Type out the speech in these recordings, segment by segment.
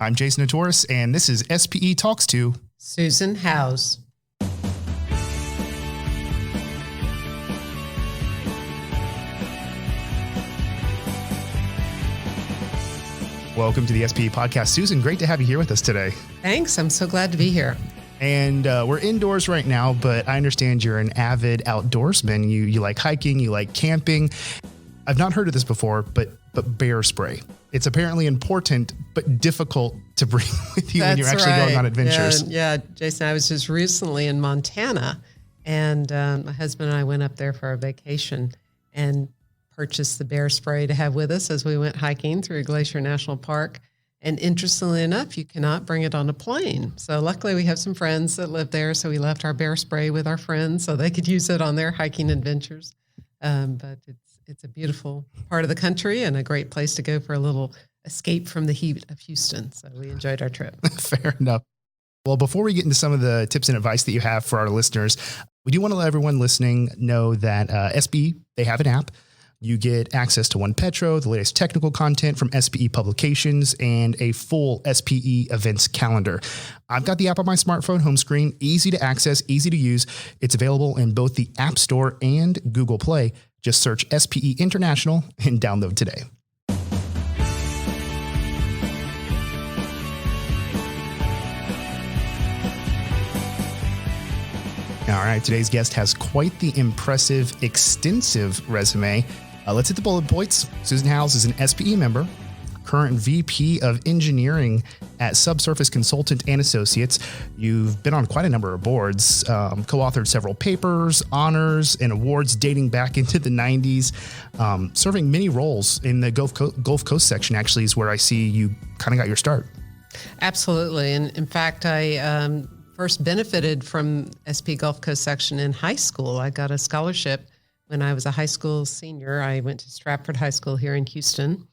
I'm Jason Torres, and this is SPE Talks to Susan Howes. Welcome to the SPE Podcast. Susan, great to have you here with us today. Thanks. I'm so glad to be here. And we're indoors right now, but I understand you're an avid outdoorsman. You like hiking, you like camping. I've not heard of this before, but bear spray. It's apparently important, but difficult to bring with you when you're actually going on adventures. Yeah, Jason, I was just recently in Montana, and my husband and I went up there for our vacation and purchased the bear spray to have with us as we went hiking through Glacier National Park. And interestingly enough, you cannot bring it on a plane. So luckily we have some friends that live there, so we left our bear spray with our friends so they could use it on their hiking adventures. But it's a beautiful part of the country and a great place to go for a little escape from the heat of Houston. So we enjoyed our trip. Fair enough. Well, before we get into some of the tips and advice that you have for our listeners, we do want to let everyone listening know that SPE, they have an app. You get access to OnePetro, the latest technical content from SPE publications, and a full SPE events calendar. I've got the app on my smartphone home screen, easy to access, easy to use. It's available in both the App Store and Google Play. Just search SPE International and download today. All right, today's guest has quite the impressive, extensive resume. Let's hit the bullet points. Susan Howes is an SPE member, current VP of Engineering at Subsurface Consultants and Associates. You've been on quite a number of boards, co-authored several papers, honors, and awards dating back into the 90s, serving many roles in the Gulf Coast section, actually, is where I see you kind of got your start. Absolutely. And in fact, I first benefited from SP Gulf Coast section in high school. I got a scholarship when I was a high school senior. I went to Stratford High School here in Houston,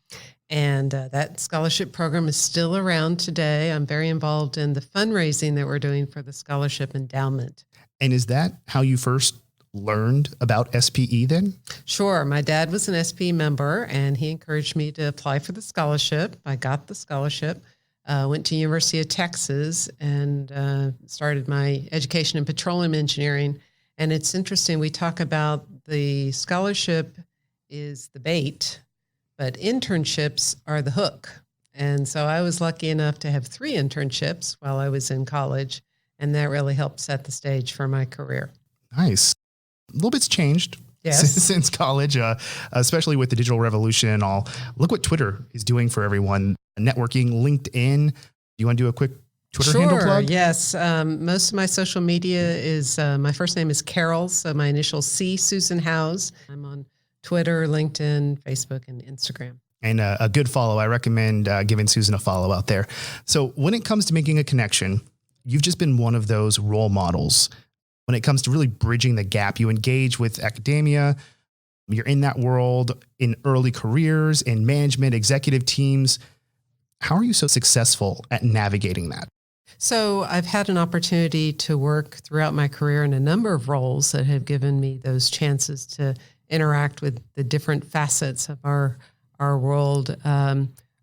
and that scholarship program is still around today. I'm very involved in the fundraising that we're doing for the scholarship endowment. And is that how you first learned about SPE then? Sure. My dad was an SPE member, and he encouraged me to apply for the scholarship. I got the scholarship. Went to University of Texas and started my education in petroleum engineering. And it's interesting, we talk about the scholarship is the bait, but internships are the hook. And so I was lucky enough to have 3 internships while I was in college, and that really helped set the stage for my career. Nice. A little bit's changed. Yes. Since college, especially with the digital revolution and all. Look what Twitter is doing for everyone. Networking, LinkedIn. Do you want to do a quick Twitter handle plug? Yes. Most of my social media is, my first name is Carol, so my initial C, Susan Howes. I'm on Twitter, LinkedIn, Facebook, and Instagram. And a good follow. I recommend giving Susan a follow out there. So when it comes to making a connection, you've just been one of those role models. When it comes to really bridging the gap, you engage with academia, you're in that world in early careers, in management, executive teams. How are you so successful at navigating that? So I've had an opportunity to work throughout my career in a number of roles that have given me those chances to interact with the different facets of our world.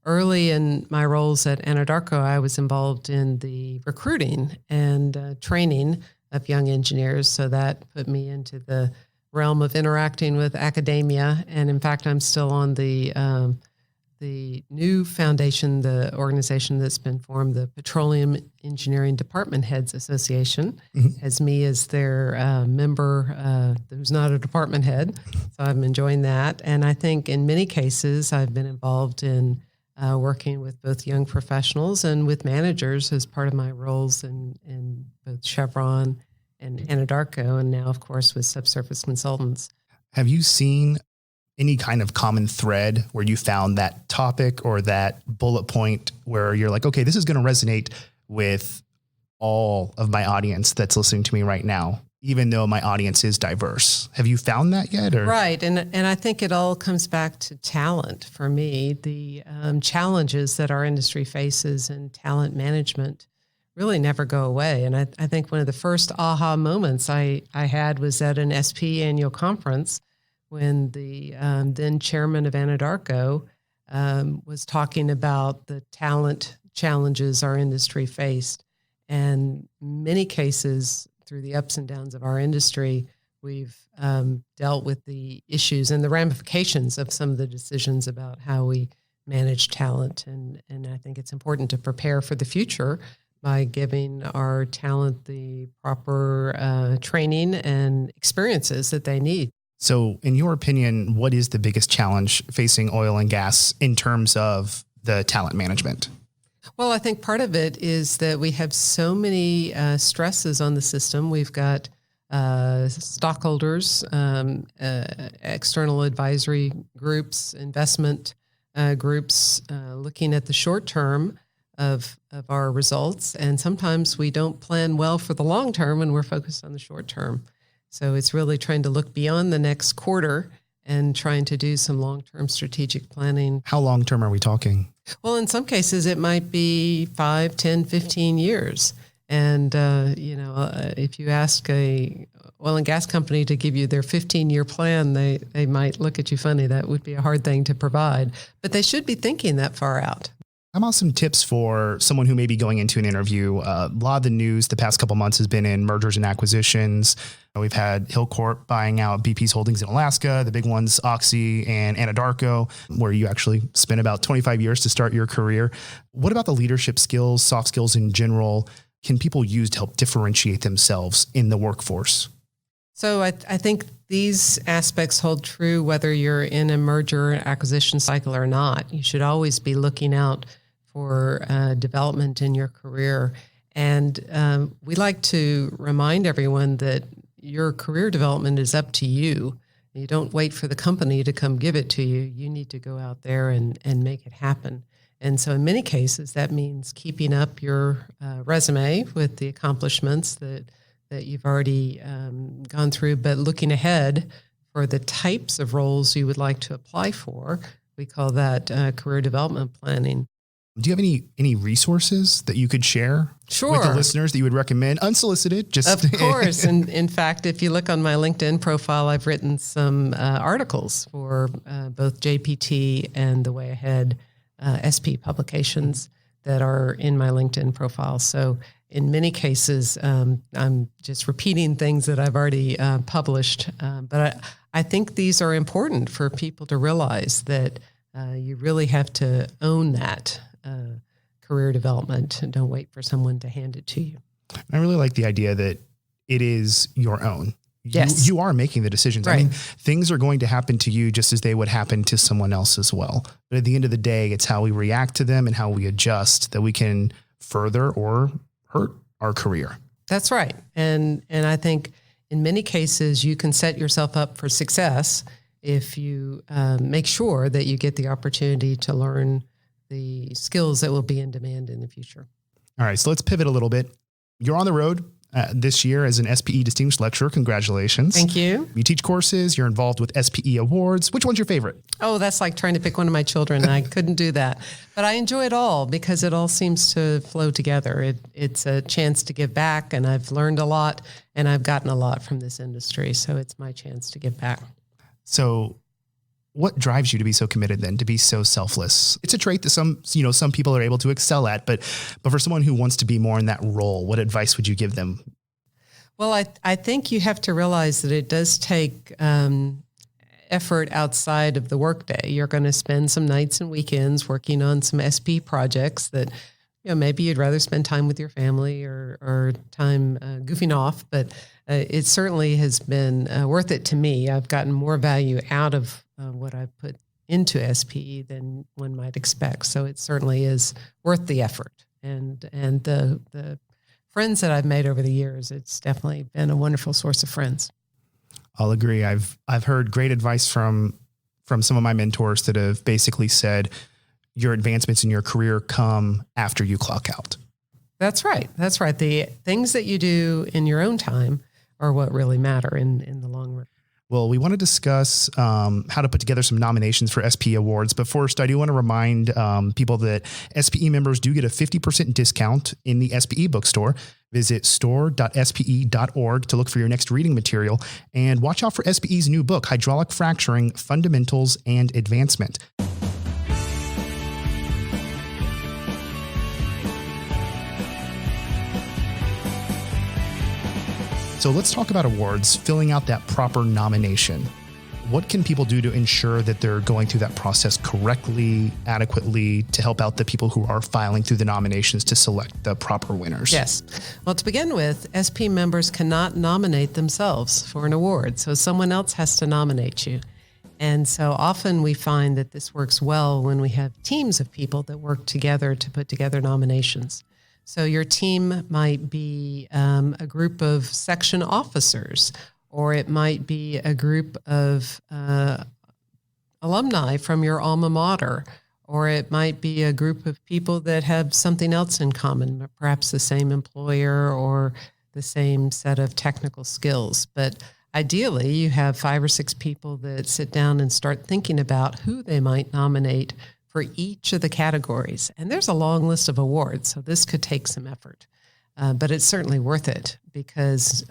Early in my roles at Anadarko, I was involved in the recruiting and training of young engineers. So that put me into the realm of interacting with academia. And in fact, I'm still on the new foundation, the organization that's been formed, the Petroleum Engineering Department Heads Association, has me as their member who's not a department head. So I'm enjoying that. And I think in many cases, I've been involved in working with both young professionals and with managers as part of my roles in both Chevron and Anadarko, and now, of course, with Subsurface Consultants. Have you seen any kind of common thread where you found that topic or that bullet point where you're like, okay, this is going to resonate with all of my audience that's listening to me right now, even though my audience is diverse? Have you found that yet? Or? Right. And I think it all comes back to talent for me. The challenges that our industry faces in talent management really never go away. And I think one of the first aha moments I had was at an SPE annual conference when the then chairman of Anadarko was talking about the talent challenges our industry faced. And in many cases, through the ups and downs of our industry, we've dealt with the issues and the ramifications of some of the decisions about how we manage talent. And I think it's important to prepare for the future by giving our talent the proper training and experiences that they need. So in your opinion, what is the biggest challenge facing oil and gas in terms of the talent management? Well, I think part of it is that we have so many stresses on the system. We've got stockholders, external advisory groups, investment groups looking at the short term of our results. And sometimes we don't plan well for the long term and we're focused on the short term. So it's really trying to look beyond the next quarter and trying to do some long-term strategic planning. How long-term are we talking? Well, in some cases, it might be 5, 10, 15 years. And, if you ask a oil and gas company to give you their 15-year plan, they might look at you funny. That would be a hard thing to provide. But they should be thinking that far out. How about some tips for someone who may be going into an interview? A lot of the news the past couple of months has been in mergers and acquisitions. We've had Hillcorp buying out BP's holdings in Alaska, the big ones, Oxy and Anadarko, where you actually spent about 25 years to start your career. What about the leadership skills, soft skills in general, can people use to help differentiate themselves in the workforce? So I think these aspects hold true whether you're in a merger acquisition cycle or not. You should always be looking out for development in your career. And we like to remind everyone that your career development is up to you. You don't wait for the company to come give it to you. You need to go out there and make it happen. And so in many cases, that means keeping up your resume with the accomplishments that you've already gone through, but looking ahead for the types of roles you would like to apply for. We call that career development planning. Do you have any resources that you could share with the listeners that you would recommend? Unsolicited, just of course. And in fact, if you look on my LinkedIn profile, I've written some articles for both JPT and the Way Ahead SPE publications that are in my LinkedIn profile. So in many cases, I'm just repeating things that I've already published. But I think these are important for people to realize that you really have to own that career development and don't wait for someone to hand it to you. I really like the idea that it is your own. Yes. You are making the decisions. Right. I mean, things are going to happen to you just as they would happen to someone else as well. But at the end of the day, it's how we react to them and how we adjust that we can further or hurt our career. That's right. And I think in many cases, you can set yourself up for success if you make sure that you get the opportunity to learn the skills that will be in demand in the future. All right, so let's pivot a little bit. You're on the road this year as an SPE Distinguished Lecturer. Congratulations. Thank you. You teach courses. You're involved with SPE Awards. Which one's your favorite? Oh, that's like trying to pick one of my children. I couldn't do that. But I enjoy it all because it all seems to flow together. It's a chance to give back, and I've learned a lot, and I've gotten a lot from this industry. So it's my chance to give back. So what drives you to be so committed then, to be so selfless? It's a trait that some people are able to excel at, but for someone who wants to be more in that role, what advice would you give them? Well, I think you have to realize that it does take effort outside of the workday. You're going to spend some nights and weekends working on some SPE projects that, maybe you'd rather spend time with your family or time goofing off, but it certainly has been worth it to me. I've gotten more value out of what I put into SPE than one might expect. So it certainly is worth the effort. And the friends that I've made over the years, it's definitely been a wonderful source of friends. I'll agree. I've heard great advice from some of my mentors that have basically said your advancements in your career come after you clock out. That's right. That's right. The things that you do in your own time are what really matter in the long run. Well, we want to discuss how to put together some nominations for SPE Awards. But first, I do want to remind people that SPE members do get a 50% discount in the SPE bookstore. Visit store.spe.org to look for your next reading material. And watch out for SPE's new book, Hydraulic Fracturing, Fundamentals and Advancement. So let's talk about awards, filling out that proper nomination. What can people do to ensure that they're going through that process correctly, adequately, to help out the people who are filing through the nominations to select the proper winners? Yes. Well, to begin with, SP members cannot nominate themselves for an award. So someone else has to nominate you. And so often we find that this works well when we have teams of people that work together to put together nominations. So your team might be a group of section officers, or it might be a group of alumni from your alma mater, or it might be a group of people that have something else in common, perhaps the same employer or the same set of technical skills. But ideally, you have 5 or 6 people that sit down and start thinking about who they might nominate for each of the categories. And there's a long list of awards, so this could take some effort. But it's certainly worth it because,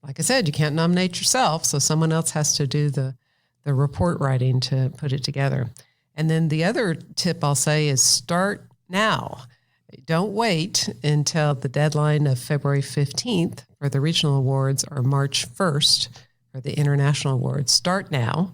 like I said, you can't nominate yourself, so someone else has to do the report writing to put it together. And then the other tip I'll say is start now. Don't wait until the deadline of February 15th for the regional awards or March 1st for the international awards. Start now.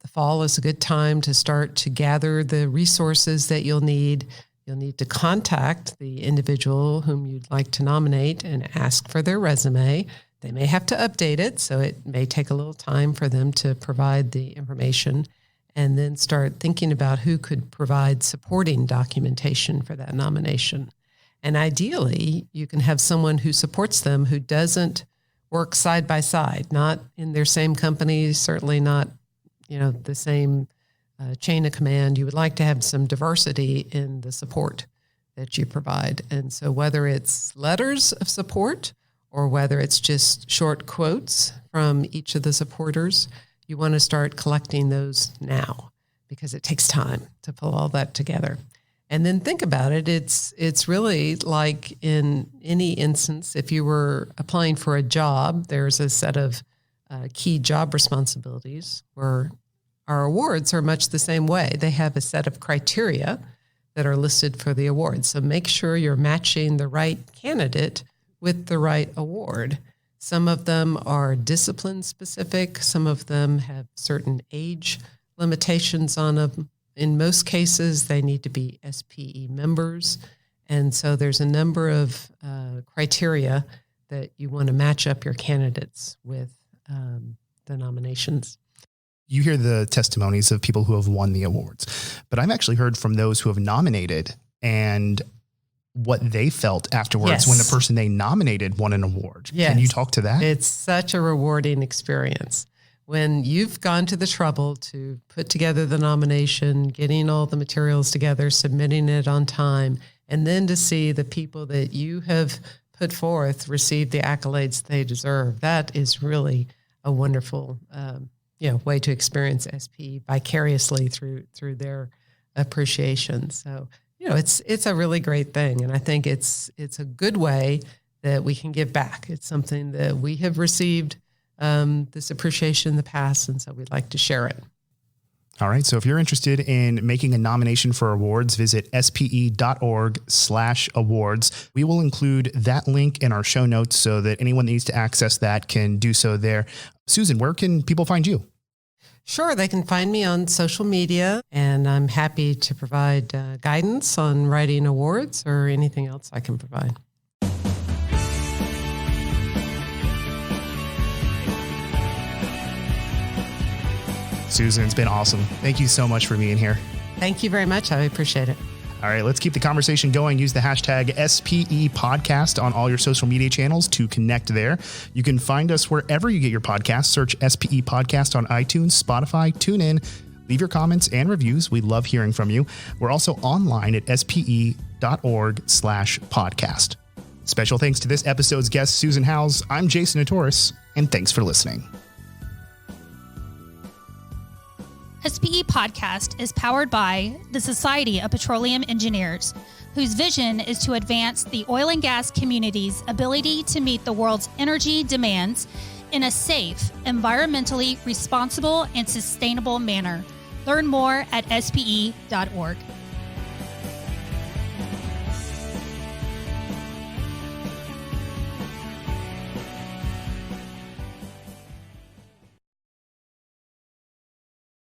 The fall is a good time to start to gather the resources that you'll need. You'll need to contact the individual whom you'd like to nominate and ask for their resume. They may have to update it, so it may take a little time for them to provide the information, and then start thinking about who could provide supporting documentation for that nomination. And ideally, you can have someone who supports them who doesn't work side by side, not in their same company, certainly not, the same chain of command. You would like to have some diversity in the support that you provide. And so whether it's letters of support or whether it's just short quotes from each of the supporters, you want to start collecting those now because it takes time to pull all that together. And then think about it. It's really like in any instance, if you were applying for a job, there's a set of key job responsibilities where our awards are much the same way. They have a set of criteria that are listed for the award. So make sure you're matching the right candidate with the right award. Some of them are discipline specific. Some of them have certain age limitations on them. In most cases, they need to be SPE members. And so there's a number of criteria that you want to match up your candidates with the nominations. You hear the testimonies of people who have won the awards, but I've actually heard from those who have nominated and what they felt afterwards when the person they nominated won an award. Yes. Can you talk to that? It's such a rewarding experience. When you've gone to the trouble to put together the nomination, getting all the materials together, submitting it on time, and then to see the people that you have put forth receive the accolades they deserve, that is really a wonderful way to experience SPE vicariously through their appreciation. So, it's a really great thing. And I think it's a good way that we can give back. It's something that we have received this appreciation in the past, and so we'd like to share it. All right. So if you're interested in making a nomination for awards, visit spe.org/awards. We will include that link in our show notes so that anyone that needs to access that can do so there. Susan, where can people find you? Sure. They can find me on social media, and I'm happy to provide guidance on writing awards or anything else I can provide. Susan, it's been awesome. Thank you so much for being here. Thank you very much. I appreciate it. All right, let's keep the conversation going. Use the hashtag SPE Podcast on all your social media channels to connect there. You can find us wherever you get your podcasts. Search SPE Podcast on iTunes, Spotify, TuneIn. Leave your comments and reviews. We love hearing from you. We're also online at spe.org/podcast. Special thanks to this episode's guest, Susan Howes. I'm Jason Natoris, and thanks for listening. SPE Podcast is powered by the Society of Petroleum Engineers, whose vision is to advance the oil and gas community's ability to meet the world's energy demands in a safe, environmentally responsible, and sustainable manner. Learn more at spe.org.